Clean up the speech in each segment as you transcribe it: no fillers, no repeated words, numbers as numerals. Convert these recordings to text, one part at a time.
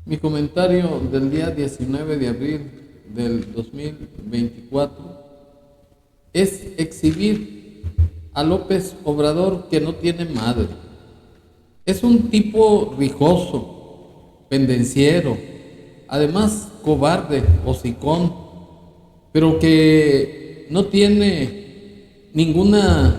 Mi comentario del día 19 de abril del 2024 es exhibir a López Obrador, que no tiene madre. Es un tipo rijoso, pendenciero, además cobarde, hocicón, pero que no tiene ninguna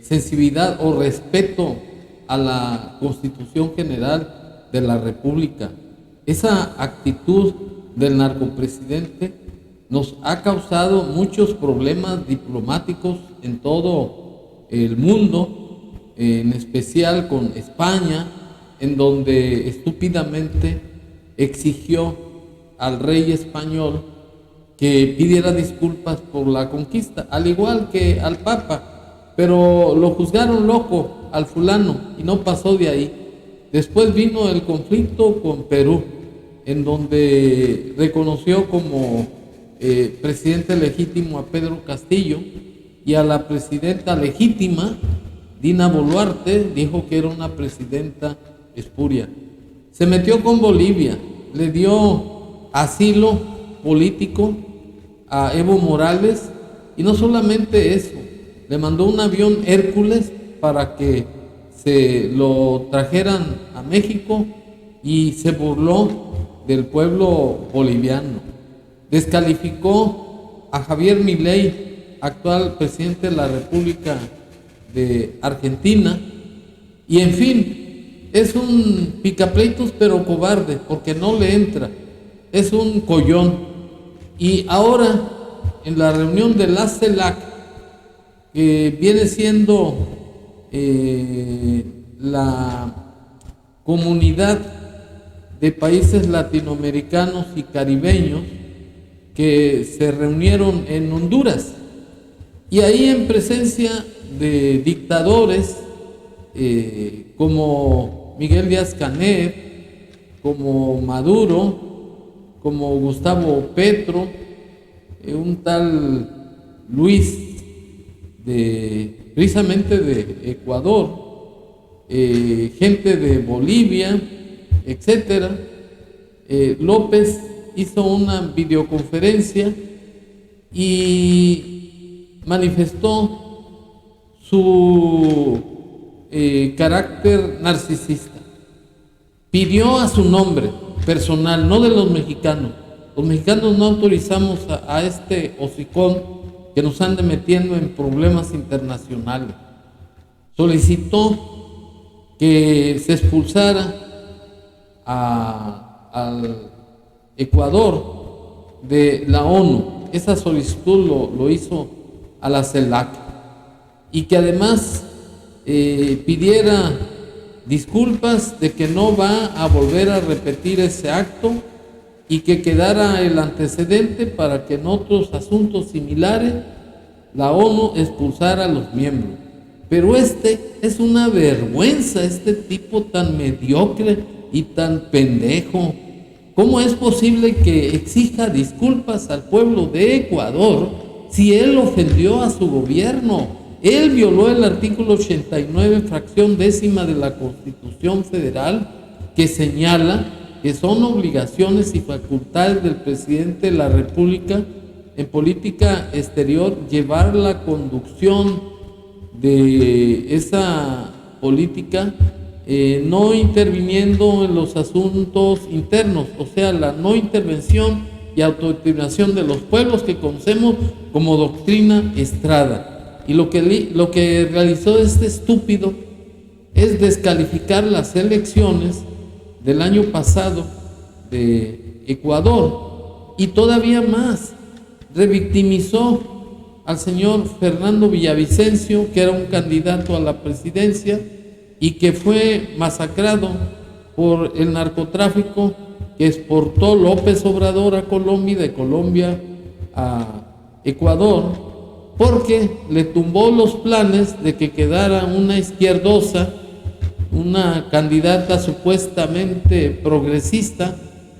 sensibilidad o respeto a la Constitución General de la República. Esa actitud del narcopresidente nos ha causado muchos problemas diplomáticos en todo el mundo, en especial con España, en donde estúpidamente exigió al rey español que pidiera disculpas por la conquista, al igual que al Papa, pero lo juzgaron loco al fulano y no pasó de ahí. Después vino el conflicto con Perú, en donde reconoció como presidente legítimo a Pedro Castillo, y a la presidenta legítima, Dina Boluarte, dijo que era una presidenta espuria. Se metió con Bolivia, le dio asilo político a Evo Morales, y no solamente eso, le mandó un avión Hércules para que se lo trajeran a México, y se burló del pueblo boliviano. Descalificó a Javier Milei, actual presidente de la República de Argentina, y en fin, es un picapleitos pero cobarde, porque no le entra, es un collón. Y ahora, en la reunión de la CELAC, que viene siendo la comunidad de países latinoamericanos y caribeños que se reunieron en Honduras, y ahí en presencia de dictadores como Miguel Díaz-Canel, como Maduro, como Gustavo Petro, un tal Luis precisamente de Ecuador, gente de Bolivia, etcétera. López hizo una videoconferencia y manifestó su carácter narcisista. Pidió a su nombre personal, no de los mexicanos. Los mexicanos no autorizamos a este hocicón que nos ande metiendo en problemas internacionales. Solicitó que se expulsara al Ecuador de la ONU. Esa solicitud lo hizo a la CELAC, y que además pidiera disculpas de que no va a volver a repetir ese acto, y que quedara el antecedente para que en otros asuntos similares la ONU expulsara a los miembros. Pero es una vergüenza, este tipo tan mediocre y tan pendejo. ¿Cómo es posible que exija disculpas al pueblo de Ecuador si él ofendió a su gobierno? Él violó el artículo 89, fracción décima de la Constitución Federal, que señala que son obligaciones y facultades del presidente de la República en política exterior llevar la conducción de esa política, no interviniendo en los asuntos internos, o sea, la no intervención y autodeterminación de los pueblos, que conocemos como doctrina Estrada. Y lo que realizó este estúpido es descalificar las elecciones del año pasado de Ecuador, y todavía más, revictimizó al señor Fernando Villavicencio, que era un candidato a la presidencia y que fue masacrado por el narcotráfico que exportó López Obrador a Colombia y de Colombia a Ecuador, porque le tumbó los planes de que quedara una izquierdosa, una candidata supuestamente progresista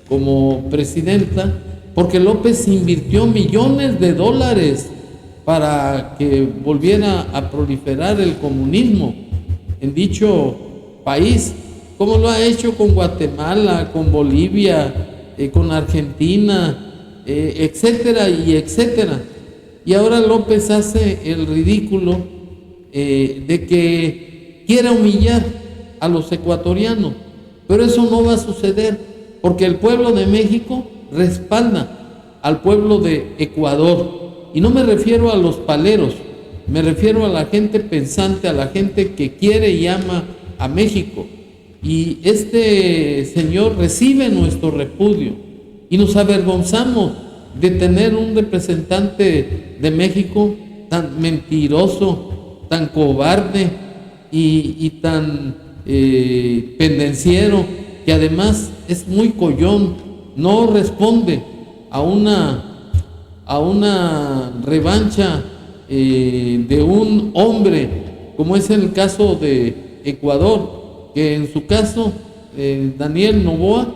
como presidenta, porque López invirtió millones de dólares para que volviera a proliferar el comunismo en dicho país. como lo ha hecho con Guatemala, con Bolivia, con Argentina, etcétera y etcétera. Y ahora López hace el ridículo de que quiera humillar a los ecuatorianos, pero eso no va a suceder, porque el pueblo de México respalda al pueblo de Ecuador, y no me refiero a los paleros, me refiero a la gente pensante, a la gente que quiere y ama a México. Y este señor recibe nuestro repudio, y nos avergonzamos de tener un representante de México tan mentiroso, tan cobarde y tan pendenciero, que además es muy collón, no responde a una revancha de un hombre, como es el caso de Ecuador, que en su caso, Daniel Noboa,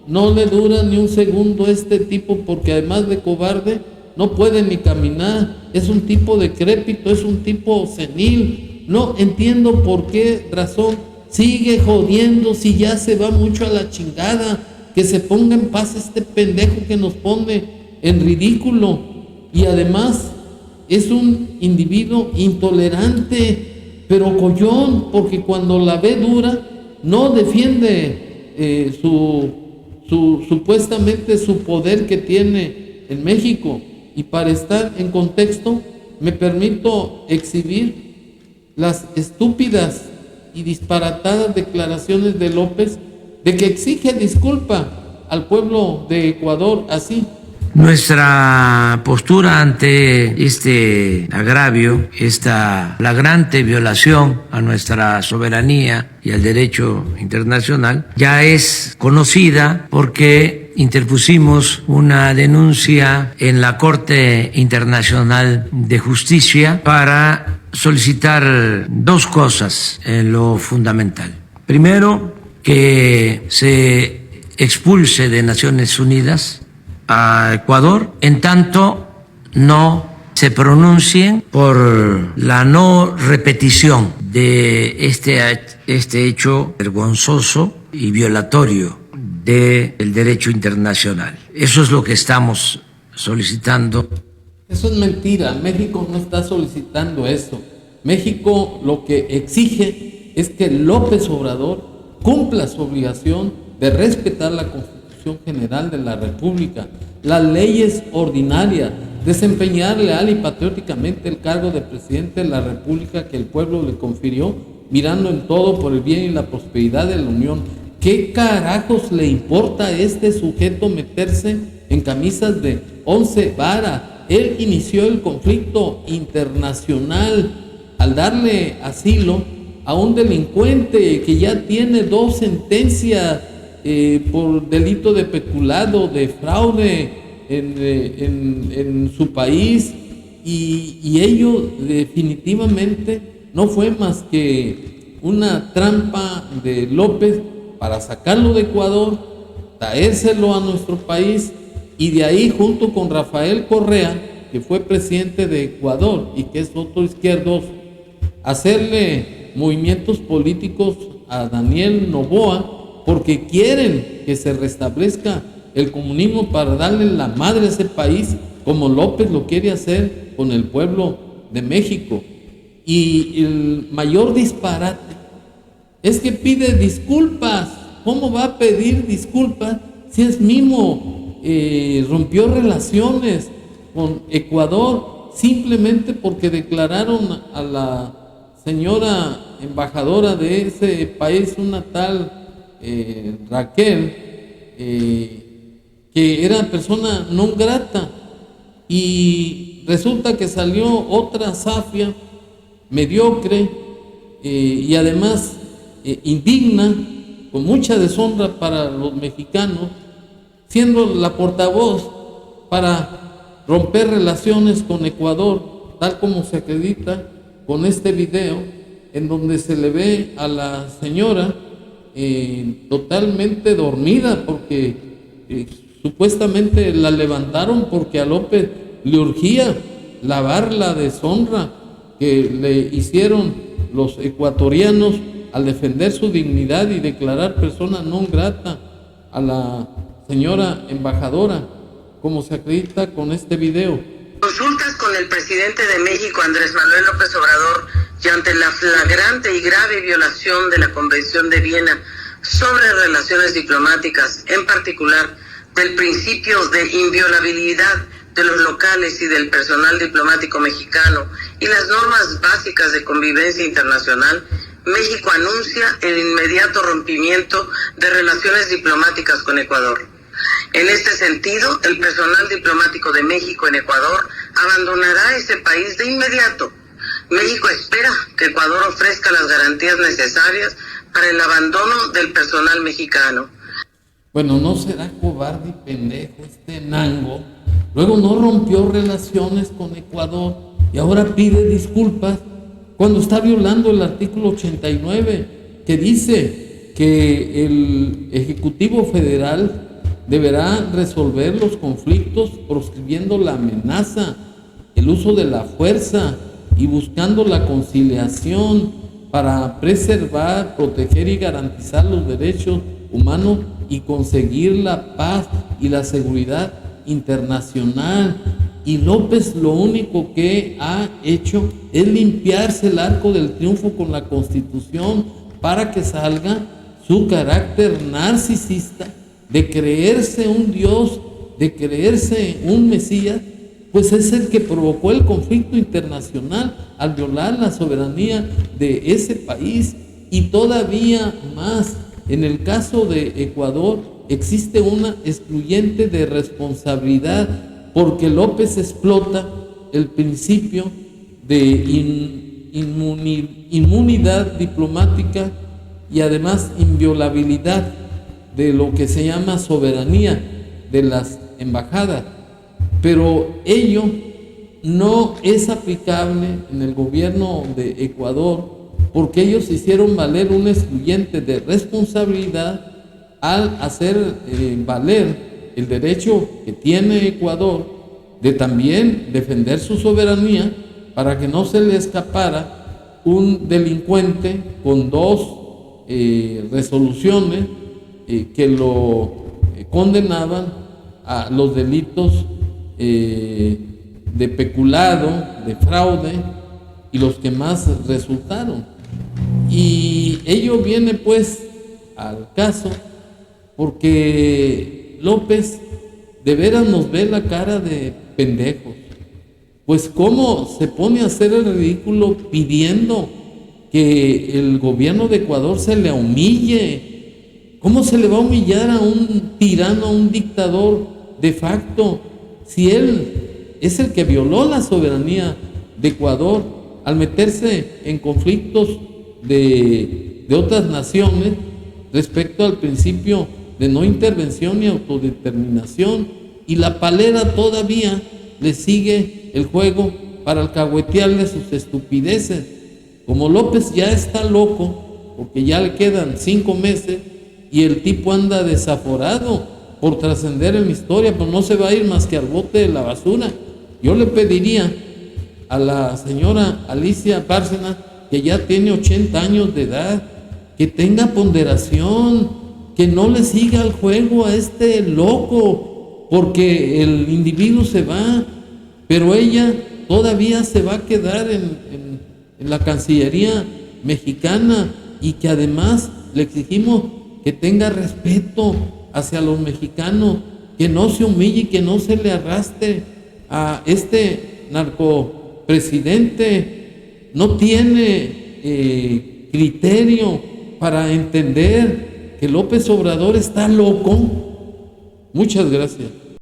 no le dura ni un segundo este tipo, porque además de cobarde, no puede ni caminar, es un tipo decrépito, es un tipo senil. No entiendo por qué razón sigue jodiendo si ya se va mucho a la chingada. Que se ponga en paz este pendejo que nos pone en ridículo. Y además es un individuo intolerante, pero collón, porque cuando la ve dura no defiende supuestamente su poder que tiene en México. Y para estar en contexto, me permito exhibir las estúpidas y disparatadas declaraciones de López, de que exige disculpa al pueblo de Ecuador así. Nuestra postura ante este agravio, esta flagrante violación a nuestra soberanía y al derecho internacional, ya es conocida porque interpusimos una denuncia en la Corte Internacional de Justicia para solicitar dos cosas en lo fundamental. Primero, que se expulse de Naciones Unidas a Ecuador, en tanto no se pronuncien por la no repetición de este hecho vergonzoso y violatorio del derecho internacional. Eso es lo que estamos solicitando. Eso es mentira. México no está solicitando eso. México lo que exige es que López Obrador cumpla su obligación de respetar la Constitución General de la República, las leyes ordinarias, desempeñar leal y patrióticamente el cargo de presidente de la República que el pueblo le confirió, mirando en todo por el bien y la prosperidad de la Unión. ¿Qué carajos le importa a este sujeto meterse en camisas de 11 varas? Él inició el conflicto internacional al darle asilo a un delincuente que ya tiene 2 sentencias por delito de peculado, de fraude en su país, y ello definitivamente no fue más que una trampa de López para sacarlo de Ecuador, traérselo a nuestro país, y de ahí, junto con Rafael Correa, que fue presidente de Ecuador y que es otro izquierdoso, hacerle movimientos políticos a Daniel Noboa, porque quieren que se restablezca el comunismo para darle la madre a ese país, como López lo quiere hacer con el pueblo de México. Y el mayor disparate es que pide disculpas. ¿Cómo va a pedir disculpas si es mismo rompió relaciones con Ecuador simplemente porque declararon a la señora embajadora de ese país, una tal Raquel, que era persona no grata, y resulta que salió otra zafia mediocre y además indigna, con mucha deshonra para los mexicanos, siendo la portavoz para romper relaciones con Ecuador, tal como se acredita con este video, en donde se le ve a la señora totalmente dormida, porque supuestamente la levantaron porque a López le urgía lavar la deshonra que le hicieron los ecuatorianos al defender su dignidad y declarar persona non grata a la señora embajadora, como se acredita con este video. Consultas con el presidente de México, Andrés Manuel López Obrador, y ante la flagrante y grave violación de la Convención de Viena sobre relaciones diplomáticas, en particular del principio de inviolabilidad de los locales y del personal diplomático mexicano y las normas básicas de convivencia internacional, México anuncia el inmediato rompimiento de relaciones diplomáticas con Ecuador. En este sentido, el personal diplomático de México en Ecuador abandonará ese país de inmediato. México espera que Ecuador ofrezca las garantías necesarias para el abandono del personal mexicano. Bueno, no será cobarde y pendejo este Nango. Luego no rompió relaciones con Ecuador y ahora pide disculpas cuando está violando el artículo 89, que dice que el Ejecutivo Federal deberá resolver los conflictos proscribiendo la amenaza, el uso de la fuerza y buscando la conciliación para preservar, proteger y garantizar los derechos humanos y conseguir la paz y la seguridad internacional. Y López lo único que ha hecho es limpiarse el arco del triunfo con la Constitución para que salga su carácter narcisista de creerse un Dios, de creerse un Mesías, pues es el que provocó el conflicto internacional al violar la soberanía de ese país. Y todavía más, en el caso de Ecuador existe una excluyente de responsabilidad porque López explota el principio de inmunidad diplomática y además inviolabilidad de lo que se llama soberanía de las embajadas. Pero ello no es aplicable en el gobierno de Ecuador porque ellos hicieron valer un excluyente de responsabilidad al hacer valer el derecho que tiene Ecuador de también defender su soberanía para que no se le escapara un delincuente con dos resoluciones que lo condenaban a los delitos de peculado, de fraude y los que más resultaron. Y ello viene pues al caso porque López de veras nos ve la cara de pendejos. Pues cómo se pone a hacer el ridículo pidiendo que el gobierno de Ecuador se le humille. ¿Cómo se le va a humillar a un tirano, a un dictador de facto, si él es el que violó la soberanía de Ecuador al meterse en conflictos de otras naciones respecto al principio de no intervención y autodeterminación? Y la palera todavía le sigue el juego para alcahuetearle sus estupideces. Como López ya está loco, porque ya le quedan 5 meses y el tipo anda desaforado por trascender en la historia, pues no se va a ir más que al bote de la basura. Yo le pediría a la señora Alicia Bárcena, que ya tiene 80 años de edad, que tenga ponderación, que no le siga el juego a este loco, porque el individuo se va, pero ella todavía se va a quedar en la Cancillería mexicana, y que además le exigimos que tenga respeto hacia los mexicanos, que no se humille, que no se le arrastre a este narcopresidente. No tiene criterio para entender que López Obrador está loco. Muchas gracias.